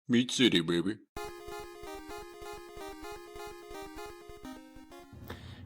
Meat City, baby.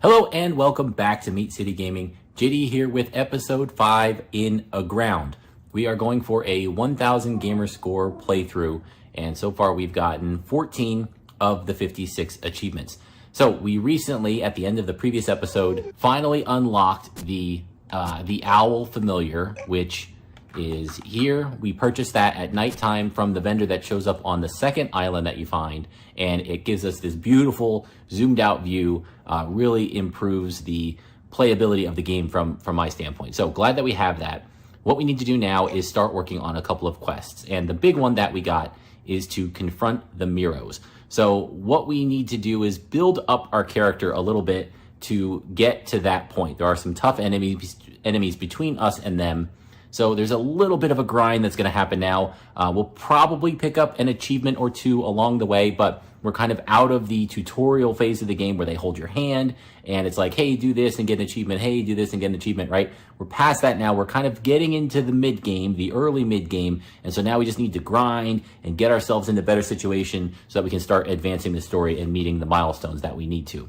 Hello and welcome back to Meat City Gaming. JD here with episode 5 in Aground. We are going for a 1000 Gamerscore playthrough, and so far we've gotten 14 of the 56 achievements. So we recently, at the end of the previous episode, finally unlocked the owl familiar, which is here. We purchased that at nighttime from the vendor that shows up on the second island that you find, and it gives us this beautiful zoomed out view. Really improves the playability of the game from my standpoint. So glad that we have that. What we need to do now is start working on a couple of quests, and the big one that we got is to confront the Miros. So what we need to do is build up our character a little bit to get to that point. There are some tough enemies between us and them. So there's a little bit of a grind that's going to happen now. We'll probably pick up an achievement or two along the way, but we're kind of out of the tutorial phase of the game where they hold your hand and it's like, hey, do this and get an achievement. Hey, do this and get an achievement, right? We're past that now. We're kind of getting into the mid game, the early mid game. And so now we just need to grind and get ourselves into a better situation so that we can start advancing the story and meeting the milestones that we need to.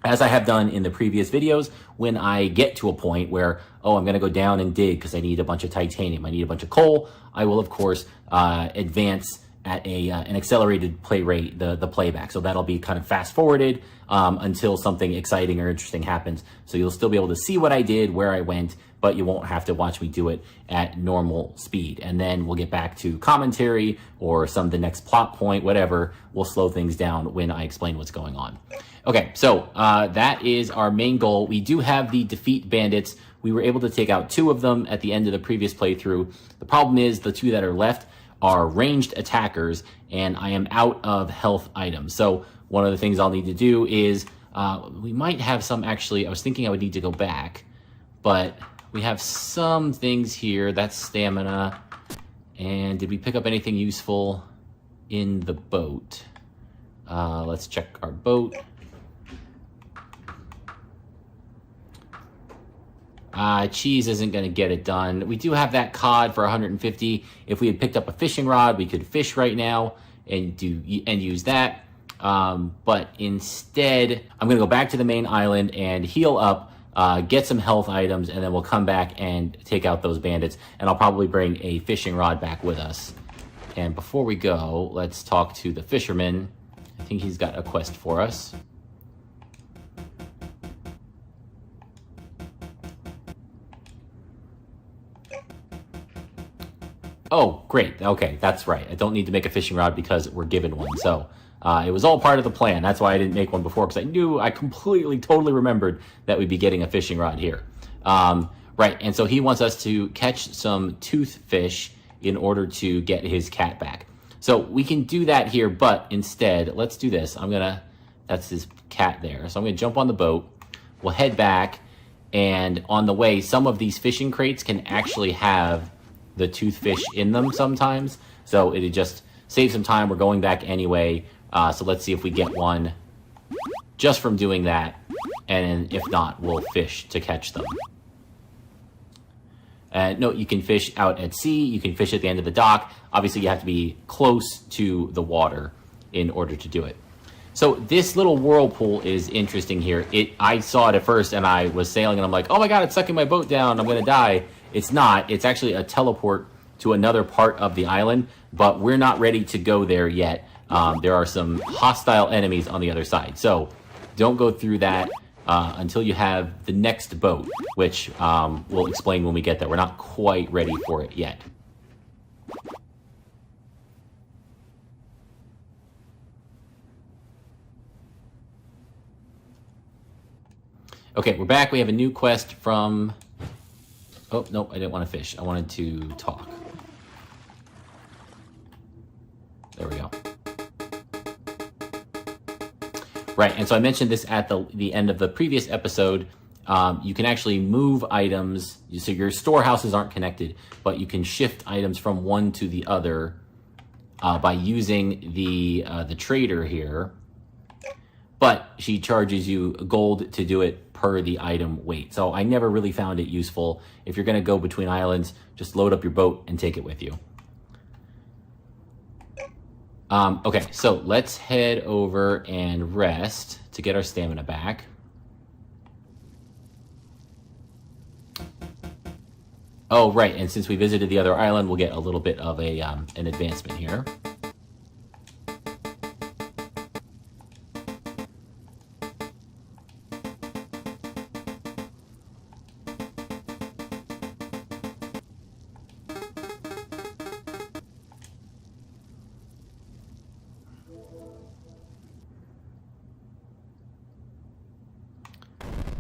As I have done in the previous videos, when I get to a point where, I'm going to go down and dig because I need a bunch of titanium, I need a bunch of coal, I will, of course, advance at an accelerated play rate, the playback. So that'll be kind of fast forwarded until something exciting or interesting happens. So you'll still be able to see what I did, where I went, but you won't have to watch me do it at normal speed. And then we'll get back to commentary or the next plot point, whatever. We'll slow things down when I explain what's going on. Okay, so that is our main goal. We do have the defeat bandits. We were able to take out 2 of them at the end of the previous playthrough. The problem is the 2 that are left are ranged attackers, and I am out of health items. So one of the things I'll need to do is, we might have some, actually, I was thinking I would need to go back, but we have some things here. That's stamina. And did we pick up anything useful in the boat? Let's check our boat. Cheese isn't going to get it done. We do have that cod for 150. If we had picked up a fishing rod, we could fish right now and use that. But instead, I'm going to go back to the main island and heal up, get some health items, and then we'll come back and take out those bandits. And I'll probably bring a fishing rod back with us. And before we go, let's talk to the fisherman. I think he's got a quest for us. Oh, great. Okay, that's right. I don't need to make a fishing rod because we're given one. So it was all part of the plan. That's why I didn't make one before, because I completely, totally remembered that we'd be getting a fishing rod here. Right, and so he wants us to catch some toothfish in order to get his cat back. So we can do that here, but instead, let's do this. That's his cat there. So I'm going to jump on the boat. We'll head back, and on the way, some of these fishing crates can actually have the toothfish in them sometimes, so it just saves some time. We're going back anyway, so let's see if we get one just from doing that, and if not, we'll fish to catch them. No, you can fish out at sea, you can fish at the end of the dock. Obviously you have to be close to the water in order to do it. So this little whirlpool is interesting here. I saw it at first and I was sailing and I'm like, oh my god, it's sucking my boat down, I'm gonna die. It's not. It's actually a teleport to another part of the island, but we're not ready to go there yet. There are some hostile enemies on the other side. So don't go through that until you have the next boat, which we'll explain when we get there. We're not quite ready for it yet. Okay, we're back. We have a new quest from... Oh, no, I didn't want to fish. I wanted to talk. There we go. Right, and so I mentioned this at the end of the previous episode. You can actually move items, so your storehouses aren't connected, but you can shift items from one to the other by using the trader here. But she charges you gold to do it per the item weight. So I never really found it useful. If you're going to go between islands, just load up your boat and take it with you. Okay, so let's head over and rest to get our stamina back. Oh, right, and since we visited the other island, we'll get a little bit of an advancement here.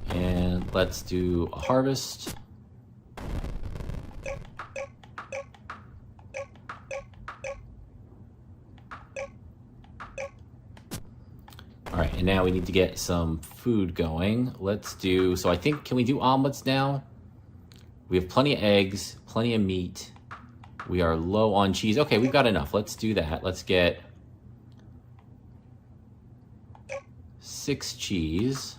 And let's do a harvest. All right, and now we need to get some food going. Let's do, so I think, can we do omelets now? We have plenty of eggs, plenty of meat. We are low on cheese. Okay, we've got enough. Let's do that. Let's get 6 cheese.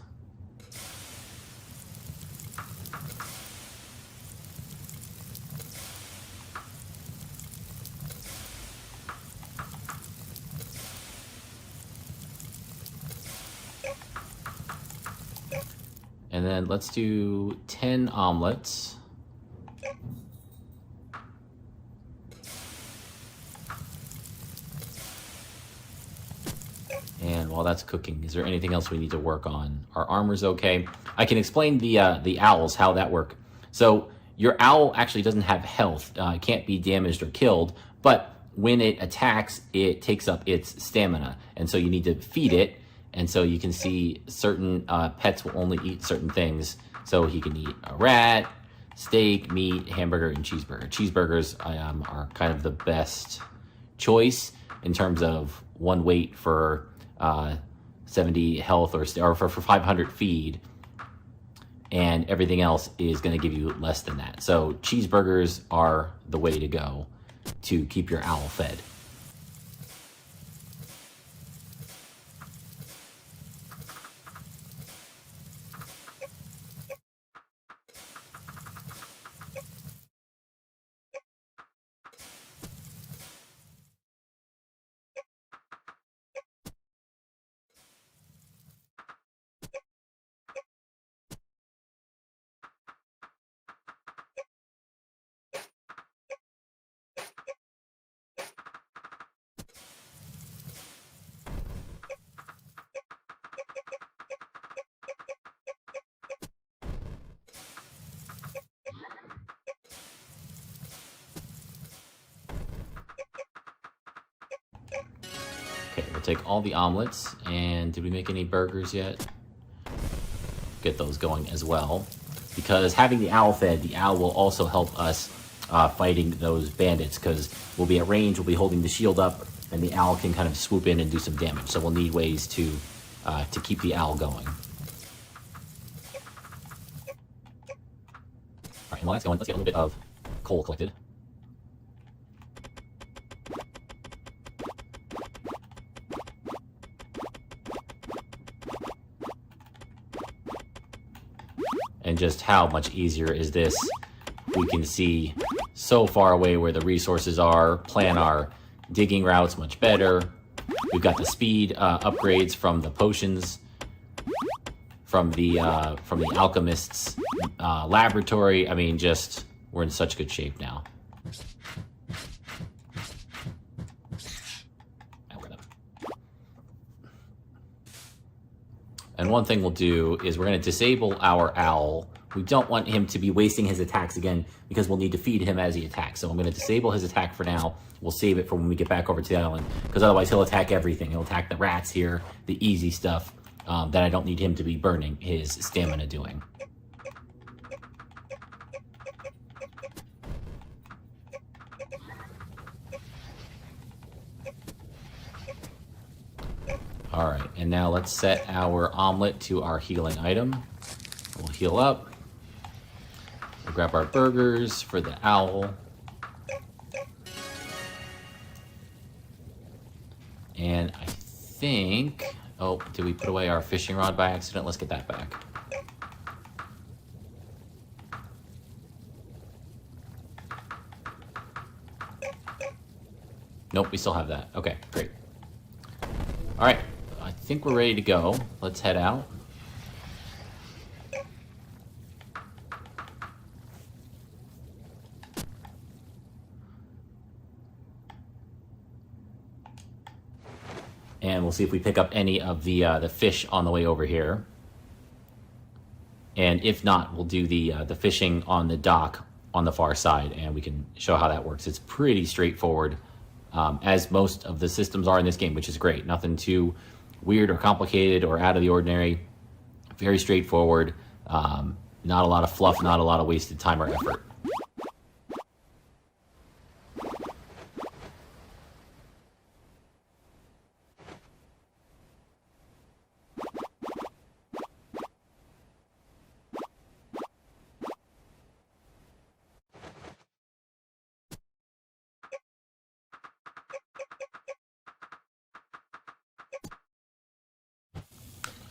And then let's do 10 omelets. And while that's cooking, is there anything else we need to work on? Our armor's okay. I can explain the owls, how that work. So your owl actually doesn't have health. It can't be damaged or killed, but when it attacks, it takes up its stamina. And so you need to feed it. And so you can see certain pets will only eat certain things. So he can eat a rat, steak, meat, hamburger, and cheeseburger. Cheeseburgers are kind of the best choice in terms of one weight for 70 health or for 500 feed, and everything else is going to give you less than that. So cheeseburgers are the way to go to keep your owl fed. Okay, we'll take all the omelets, and did we make any burgers yet? Get those going as well, because having the owl fed, the owl will also help us fighting those bandits, because we'll be at range, we'll be holding the shield up, and the owl can kind of swoop in and do some damage. So we'll need ways to keep the owl going. All right, and while that's going, let's get a little bit of coal collected. And just how much easier is this? We can see so far away where the resources are, plan our digging routes much better. We've got the speed upgrades from the potions, from the alchemist's laboratory. I mean, just we're in such good shape now. And one thing we'll do is we're going to disable our owl. We don't want him to be wasting his attacks again, because we'll need to feed him as he attacks. So I'm going to disable his attack for now. We'll save it for when we get back over to the island, because otherwise he'll attack everything. He'll attack the rats here, the easy stuff that I don't need him to be burning his stamina doing. All right, and now let's set our omelet to our healing item. We'll heal up. We'll grab our burgers for the owl. And I think, oh, did we put away our fishing rod by accident? Let's get that back. Nope, we still have that. Okay, great. All right, I think we're ready to go. Let's head out. And we'll see if we pick up any of the fish on the way over here. And if not, we'll do the fishing on the dock on the far side, and we can show how that works. It's pretty straightforward, as most of the systems are in this game, which is great. Nothing too weird or complicated or out of the ordinary. Very straightforward. Not a lot of fluff, not a lot of wasted time or effort.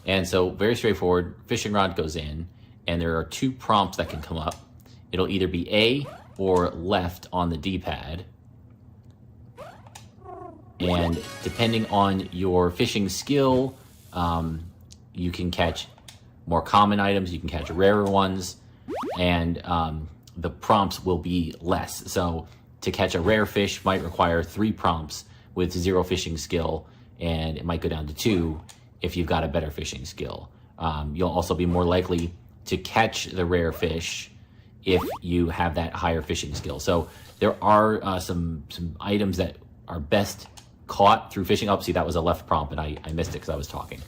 And so very straightforward, fishing rod goes in, and there are 2 prompts that can come up. It'll either be A or left on the D-pad. And depending on your fishing skill, you can catch more common items, you can catch rarer ones, and the prompts will be less. So to catch a rare fish might require 3 prompts with 0 fishing skill, and it might go down to 2 if you've got a better fishing skill. You'll also be more likely to catch the rare fish if you have that higher fishing skill. So there are some items that are best caught through fishing. Oh, see, that was a left prompt, and I missed it because I was talking.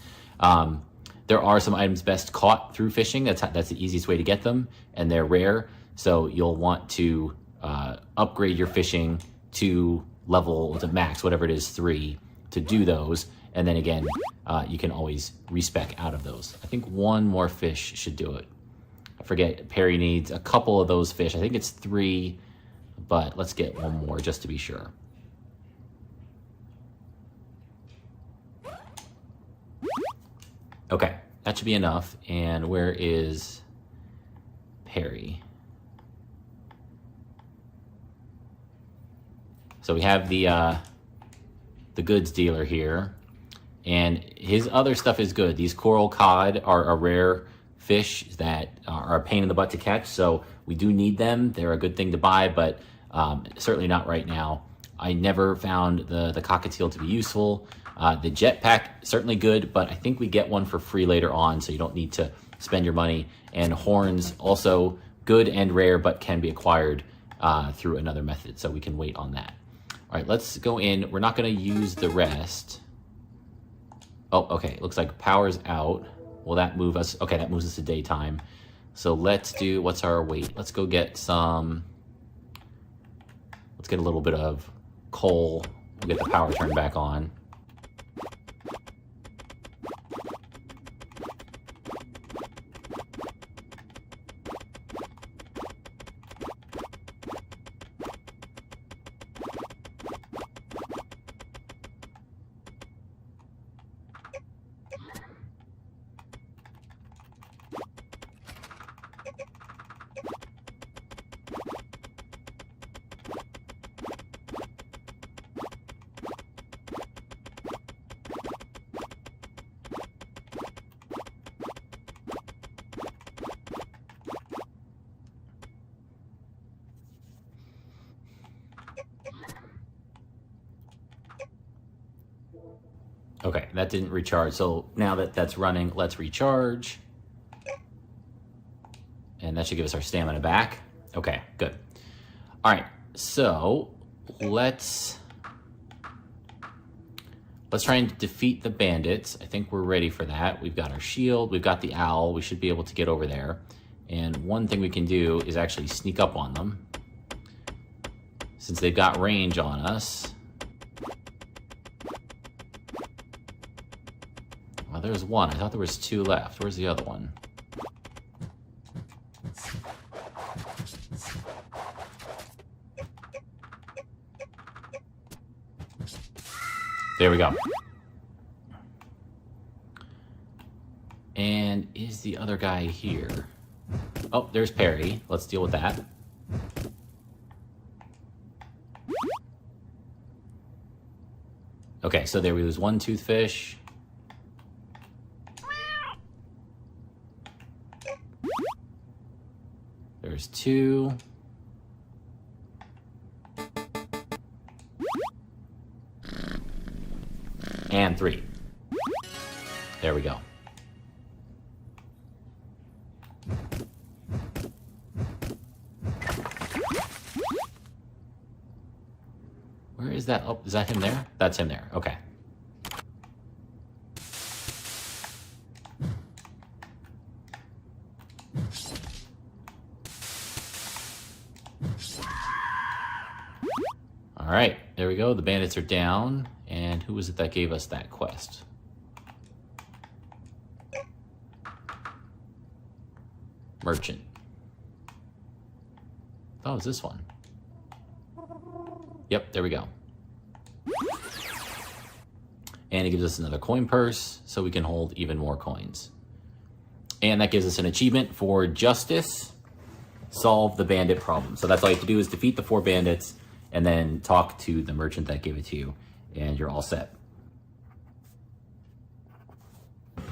There are some items best caught through fishing. That's the easiest way to get them, and they're rare. So you'll want to upgrade your fishing to max, whatever it is, 3, to do those. And then again, you can always respec out of those. I think 1 more fish should do it. I forget, Perry needs a couple of those fish. I think it's 3, but let's get 1 more just to be sure. Okay, that should be enough. And where is Perry? So we have the goods dealer here. And his other stuff is good. These coral cod are a rare fish that are a pain in the butt to catch, so we do need them. They're a good thing to buy, but certainly not right now. I never found the cockatiel to be useful. The jetpack, certainly good, but I think we get one for free later on, so you don't need to spend your money. And horns, also good and rare, but can be acquired through another method, so we can wait on that. All right, let's go in. We're not going to use the rest. Oh, okay, it looks like power's out. Will that move us? Okay, that moves us to daytime. So let's do, what's our weight? Let's go get some, let's get a little bit of coal. We'll get the power turned back on. Okay, that didn't recharge. So now that that's running, let's recharge. And that should give us our stamina back. Okay, good. All right, so let's try and defeat the bandits. I think we're ready for that. We've got our shield, we've got the owl. We should be able to get over there. And one thing we can do is actually sneak up on them, since they've got range on us. Well, there's one. I thought there was 2 left. Where's the other one? There we go. And is the other guy here? Oh, there's Perry. Let's deal with that. Okay, so there we lose one toothfish. There's two. And three. There we go. Where is that? Oh, is that him there? That's him there. Okay. All right, there we go. The bandits are down. And who was it that gave us that quest? Merchant. Oh, it's this one. Yep, there we go. And it gives us another coin purse, so we can hold even more coins. And that gives us an achievement for justice. Solve the bandit problem. So that's all you have to do is defeat the 4 bandits and then talk to the merchant that gave it to you, and you're all set. All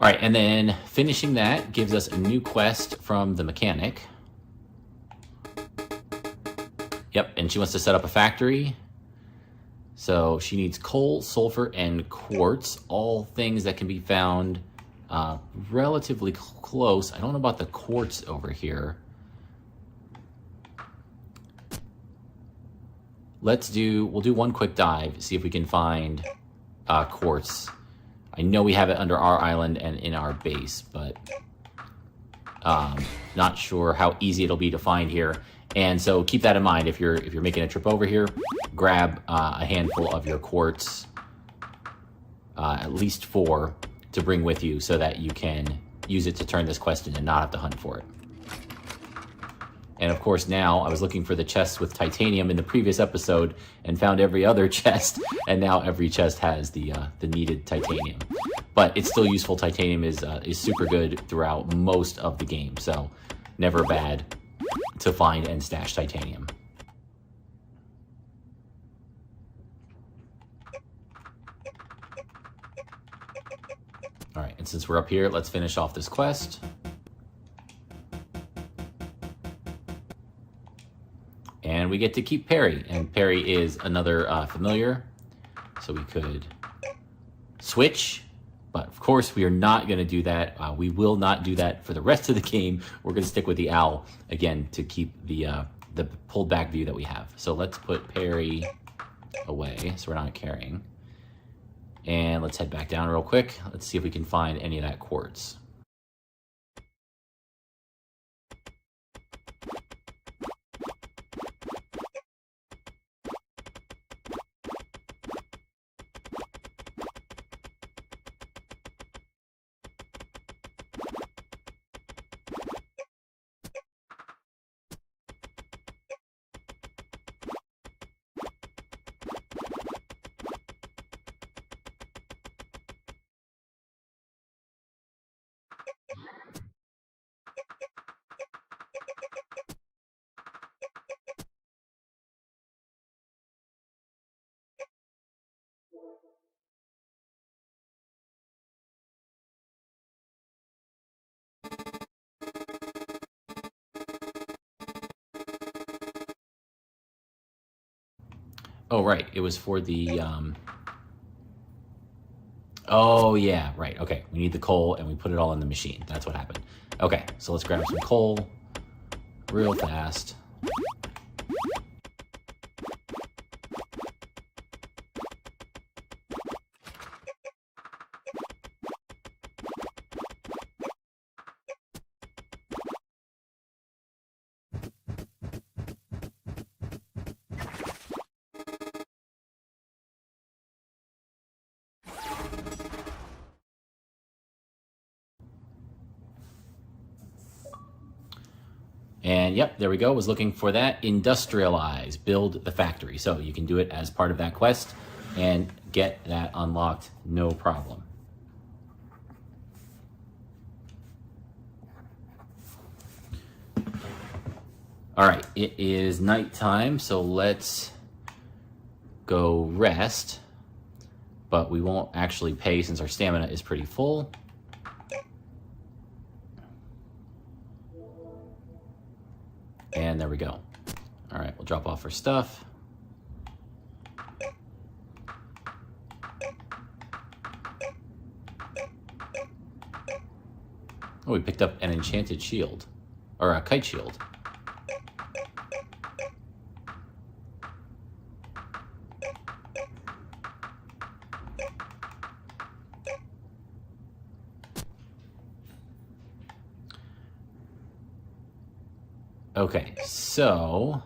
right, and then finishing that gives us a new quest from the mechanic. Yep, and she wants to set up a factory. So she needs coal, sulfur, and quartz, all things that can be found relatively close. I don't know about the quartz over here. We'll do one quick dive, see if we can find quartz. I know we have it under our island and in our base, but not sure how easy it'll be to find here. And so keep that in mind if you're making a trip over here. Grab a handful of your quartz, at least 4, to bring with you so that you can use it to turn this quest in and not have to hunt for it. And of course now, I was looking for the chests with titanium in the previous episode and found every other chest, and now every chest has the needed titanium. But it's still useful. Titanium is super good throughout most of the game, so never bad to find and stash titanium. All right, and since we're up here, let's finish off this quest. And we get to keep Perry, and Perry is another familiar, so we could switch, but of course we are not going to do that. We will not do that for the rest of the game. We're going to stick with the owl, again, to keep the pulled back view that we have. So let's put Perry away, so we're not carrying. And let's head back down real quick. Let's see if we can find any of that quartz. Oh, right. It was for the... Oh, yeah. Right. Okay. We need the coal, and we put it all in the machine. That's what happened. Okay. So let's grab some coal real fast. And yep, there we go. Was looking for that. Industrialize, build the factory. So you can do it as part of that quest and get that unlocked, no problem. All right, it is nighttime, so let's go rest, but we won't actually pay since our stamina is pretty full. And there we go. All right, we'll drop off our stuff. Oh, we picked up an enchanted shield, or a kite shield. Okay, so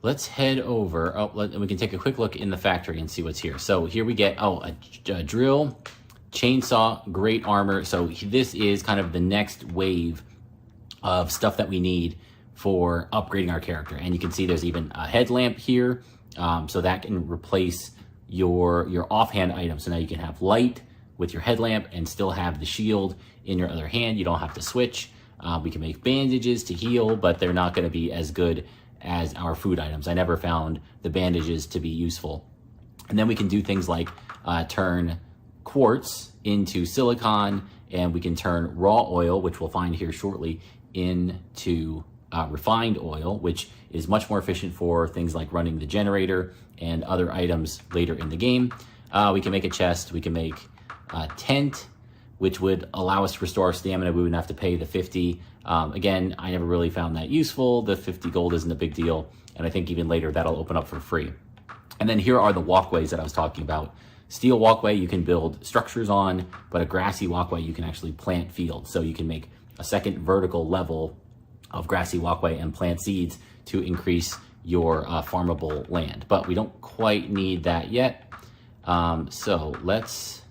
let's head over. We can take a quick look in the factory and see what's here. So here we get, a drill, chainsaw, great armor. So this is kind of the next wave of stuff that we need for upgrading our character. And you can see there's even a headlamp here. So that can replace your offhand item. So now you can have light with your headlamp and still have the shield in your other hand. You don't have to switch. We can make bandages to heal, but they're not going to be as good as our food items. I never found the bandages to be useful. And then we can do things like turn quartz into silicon, and we can turn raw oil, which we'll find here shortly, into refined oil, which is much more efficient for things like running the generator and other items later in the game. We can make a chest, we can make a tent, which would allow us to restore our stamina. We wouldn't have to pay the 50. Again, I never really found that useful. The 50 gold isn't a big deal. And I think even later that'll open up for free. And then here are the walkways that I was talking about. Steel walkway you can build structures on, but a grassy walkway you can actually plant fields. So you can make a second vertical level of grassy walkway and plant seeds to increase your farmable land. But we don't quite need that yet. So let's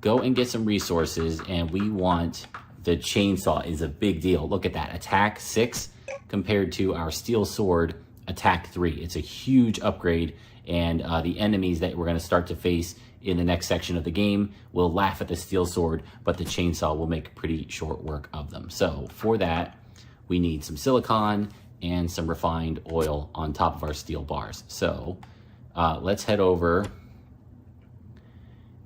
go and get some resources, and we want the chainsaw. Is a big deal. Look at that, attack 6 compared to our steel sword attack 3. It's a huge upgrade, and the enemies that we're going to start to face in the next section of the game will laugh at the steel sword, but the chainsaw will make pretty short work of them. So for that, we need some silicon and some refined oil on top of our steel bars. So let's head over,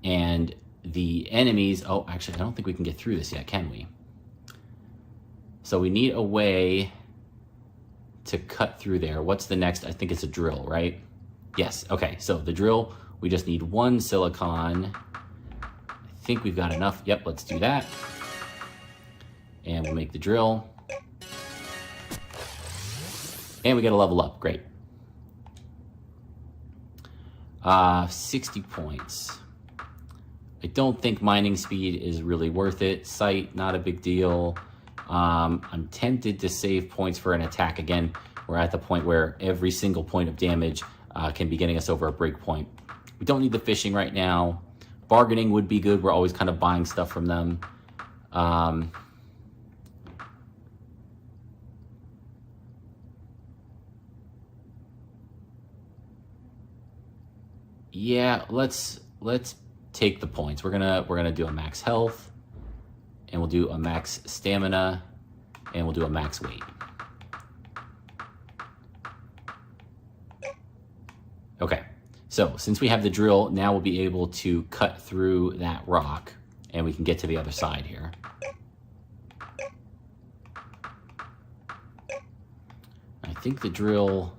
and the enemies, oh, actually, I don't think we can get through this yet, can we? So we need a way to cut through there. What's the next? I think it's a drill, right? Yes, okay, so the drill, we just need 1 silicon. I think we've got enough. Yep, let's do that. And we'll make the drill. And we get a level up, great. 60 points. I don't think mining speed is really worth it. Sight, not a big deal. I'm tempted to save points for an attack. Again, we're at the point where every single point of damage can be getting us over a break point. We don't need the fishing right now. Bargaining would be good. We're always kind of buying stuff from them. Yeah, let's take the points. We're gonna do a max health, and we'll do a max stamina, and we'll do a max weight. Okay, so since we have the drill, now we'll be able to cut through that rock, and we can get to the other side here. I think the drill,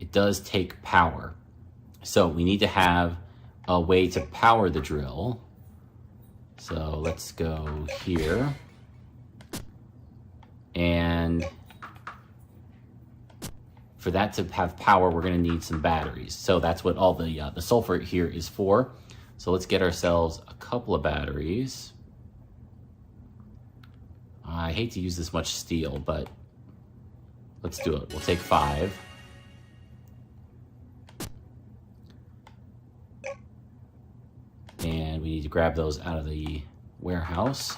it does take power. So we need to have a way to power the drill. So let's go here. And for that to have power, we're going to need some batteries. So that's what all the sulfur here is for. So let's get ourselves a couple of batteries. I hate to use this much steel, but let's do it. We'll take 5. And we need to grab those out of the warehouse.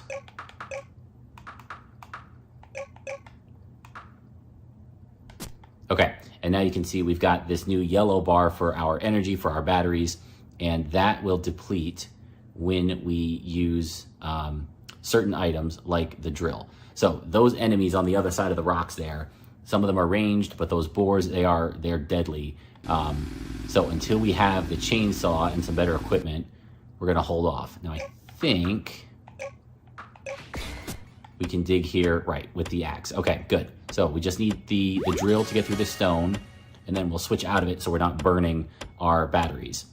Okay, and now you can see we've got this new yellow bar for our energy, for our batteries, and that will deplete when we use certain items like the drill. So those enemies on the other side of the rocks there, some of them are ranged, but those boars, they're deadly. So until we have the chainsaw and some better equipment, we're gonna hold off. Now I think we can dig here, right, with the axe. Okay, good. So we just need the drill to get through the stone, and then we'll switch out of it so we're not burning our batteries,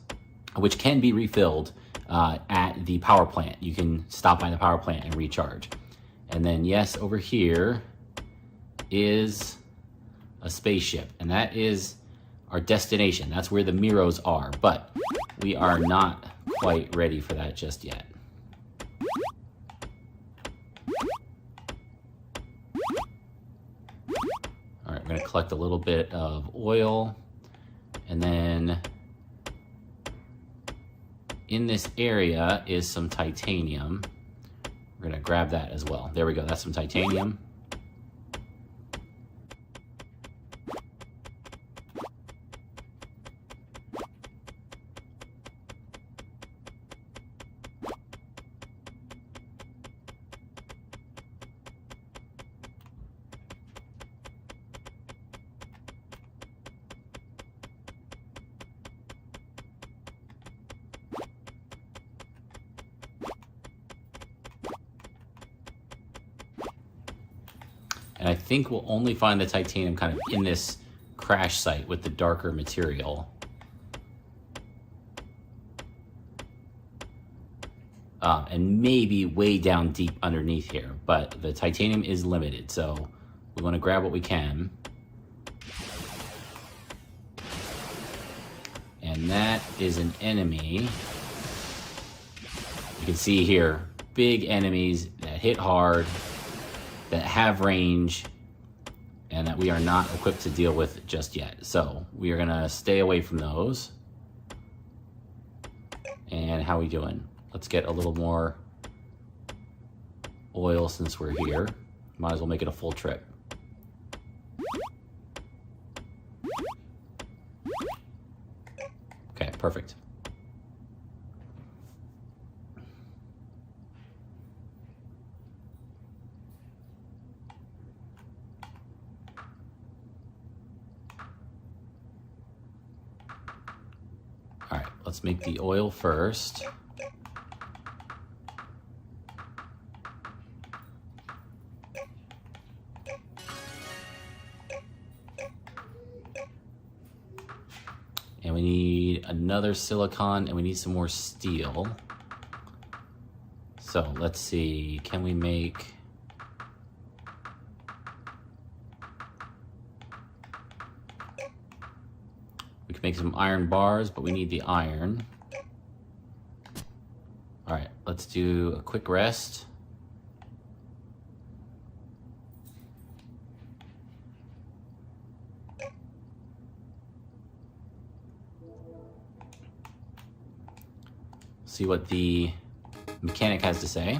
which can be refilled at the power plant. You can stop by the power plant and recharge. And then yes, over here is a spaceship, and that is our destination. That's where the Miros are, but we are not quite ready for that just yet. All right, we're gonna collect a little bit of oil, and then in this area is some titanium. We're gonna grab that as well. There we go, that's some titanium. And I think we'll only find the titanium kind of in this crash site with the darker material. And maybe way down deep underneath here, but the titanium is limited, so we want to grab what we can. And that is an enemy. You can see here, big enemies that hit hard, that have range, and that we are not equipped to deal with just yet. So we are gonna stay away from those. And how we doing? Let's get a little more oil since we're here. Might as well make it a full trip. Okay, perfect. All right, let's make the oil first. And we need another silicon, and we need some more steel. So let's see, can we make... We can make some iron bars, but we need the iron. All right, let's do a quick rest. See what the mechanic has to say.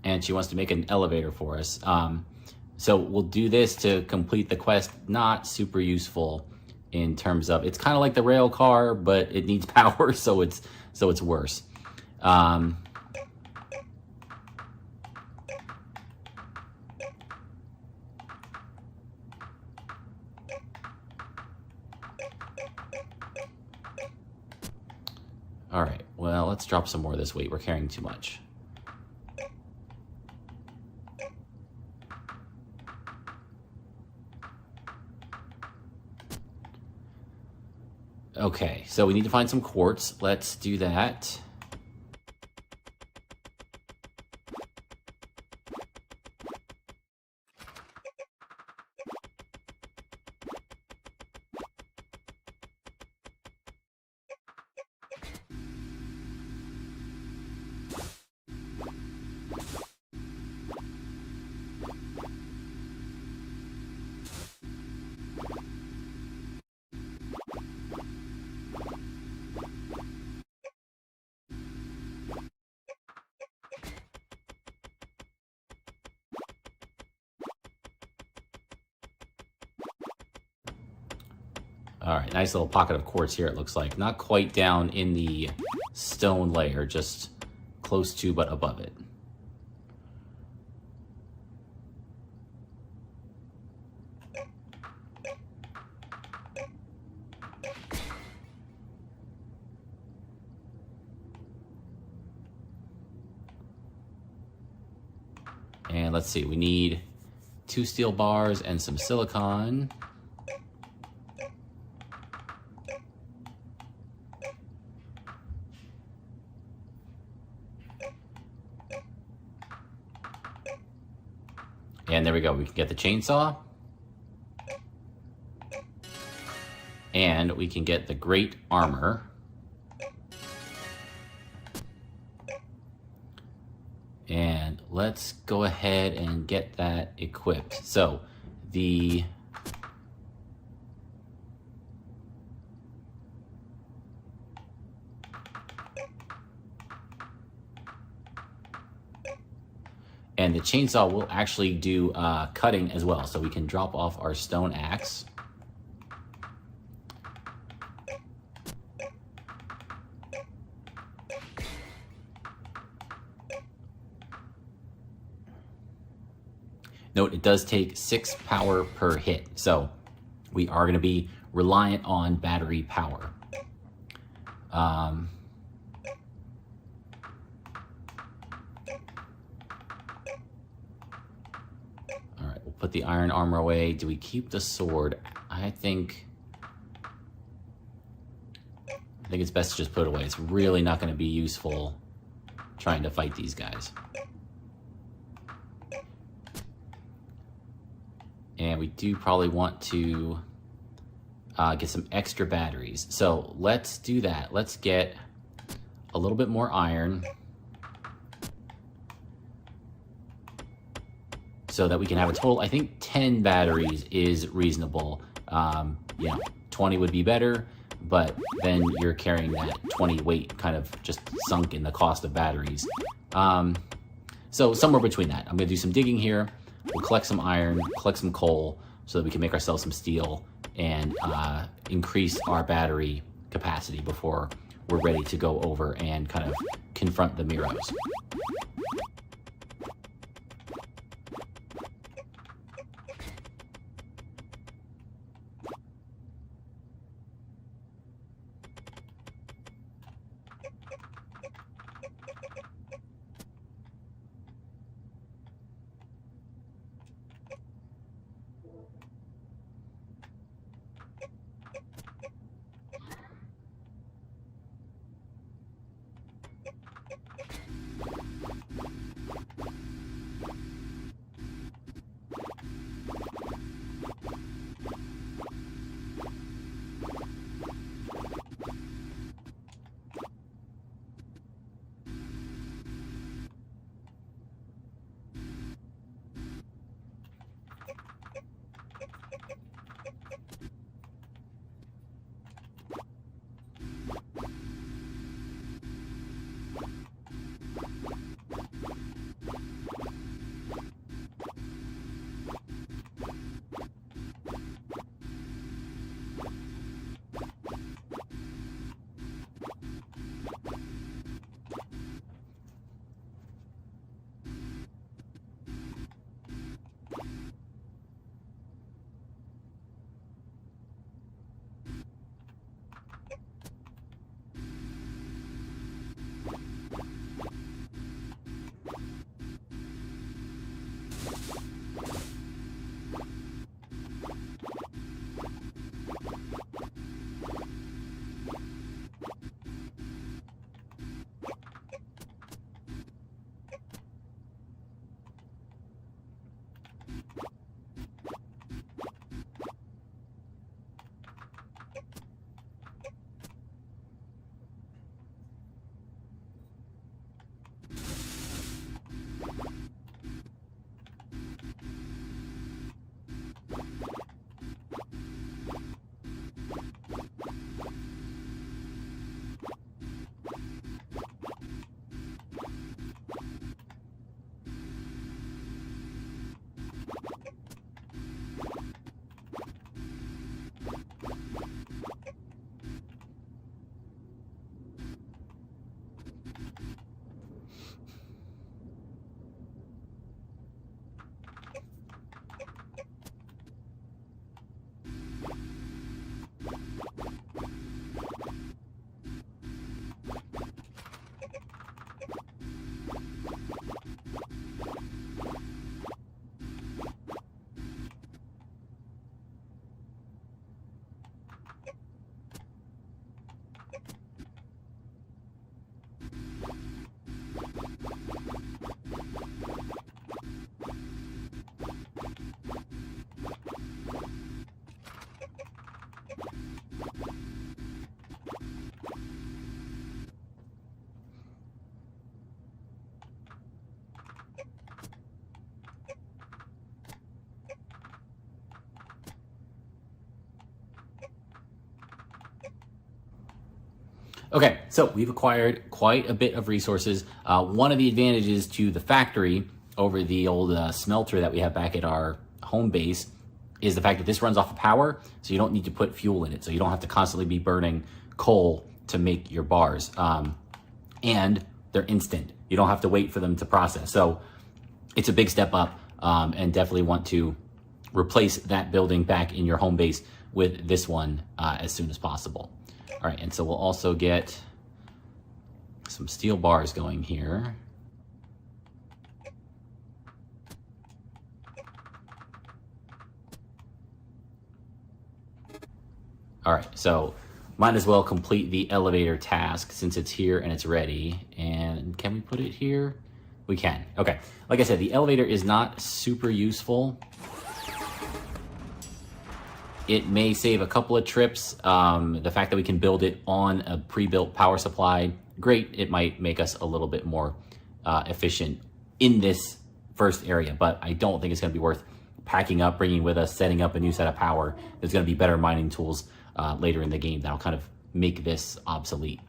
And she wants to make an elevator for us. So we'll do this to complete the quest. Not super useful in terms of, it's kind of like the rail car, but it needs power, so it's worse. All right, well, let's drop some more of this weight. We're carrying too much. Okay, so we need to find some quartz. Let's do that. All right, nice little pocket of quartz here, it looks like. Not quite down in the stone layer, just close to but above it. And let's see, we need 2 steel bars and some silicon. And there we go, we can get the chainsaw. And we can get the great armor. And let's go ahead and get that equipped. So the chainsaw will actually do cutting as well. So we can drop off our stone axe. Note, it does take 6 power per hit, so we are going to be reliant on battery power. All right, we'll put the iron armor away. Do we keep the sword? I think it's best to just put it away. It's really not going to be useful trying to fight these guys. And we do probably want to get some extra batteries. So let's do that. Let's get a little bit more iron so that we can have a total, I think 10 batteries is reasonable. You know, 20 would be better, but then you're carrying that 20 weight kind of just sunk in the cost of batteries. So somewhere between that. I'm gonna do some digging here. We'll collect some iron, collect some coal, so that we can make ourselves some steel and increase our battery capacity before we're ready to go over and kind of confront the Miros. Okay, so we've acquired quite a bit of resources. One of the advantages to the factory over the old smelter that we have back at our home base is the fact that this runs off of power, so you don't need to put fuel in it. So you don't have to constantly be burning coal to make your bars. And they're instant. You don't have to wait for them to process. So it's a big step up, and definitely want to replace that building back in your home base with this one as soon as possible. All right, and so we'll also get some steel bars going here. All right, so might as well complete the elevator task since it's here and it's ready. And can we put it here? We can. Okay, like I said, the elevator is not super useful. It may save a couple of trips. The fact that we can build it on a pre-built power supply, great. It might make us a little bit more efficient in this first area, but I don't think it's gonna be worth packing up, bringing with us, setting up a new set of power. There's gonna be better mining tools later in the game that'll kind of make this obsolete.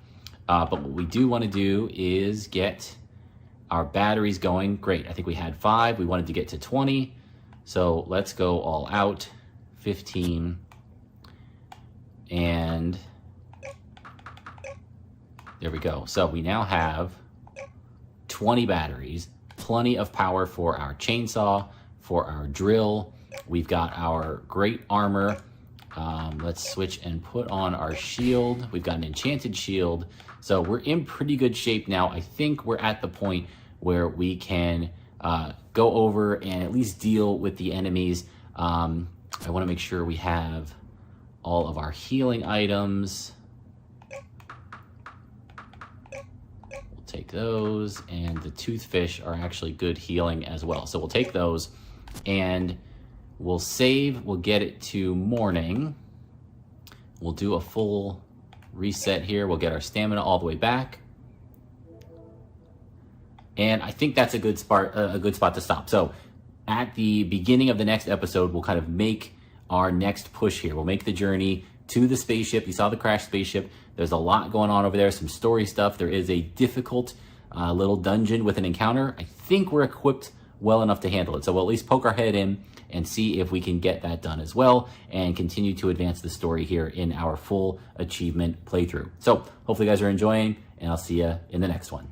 But what we do wanna do is get our batteries going. Great, I think we had 5, we wanted to get to 20. So let's go all out. 15, and there we go. So we now have 20 batteries, plenty of power for our chainsaw, for our drill. We've got our great armor. Let's switch and put on our shield. We've got an enchanted shield. So we're in pretty good shape now. I think we're at the point where we can go over and at least deal with the enemies. I want to make sure we have all of our healing items. We'll take those, and the toothfish are actually good healing as well. So we'll take those and we'll save. We'll get it to morning. We'll do a full reset here. We'll get our stamina all the way back. And I think that's a good spot to stop. So at the beginning of the next episode, we'll kind of make our next push here. We'll make the journey to the spaceship. You saw the crashed spaceship. There's a lot going on over there, some story stuff. There is a difficult little dungeon with an encounter. I think we're equipped well enough to handle it. So we'll at least poke our head in and see if we can get that done as well and continue to advance the story here in our full achievement playthrough. So hopefully you guys are enjoying, and I'll see you in the next one.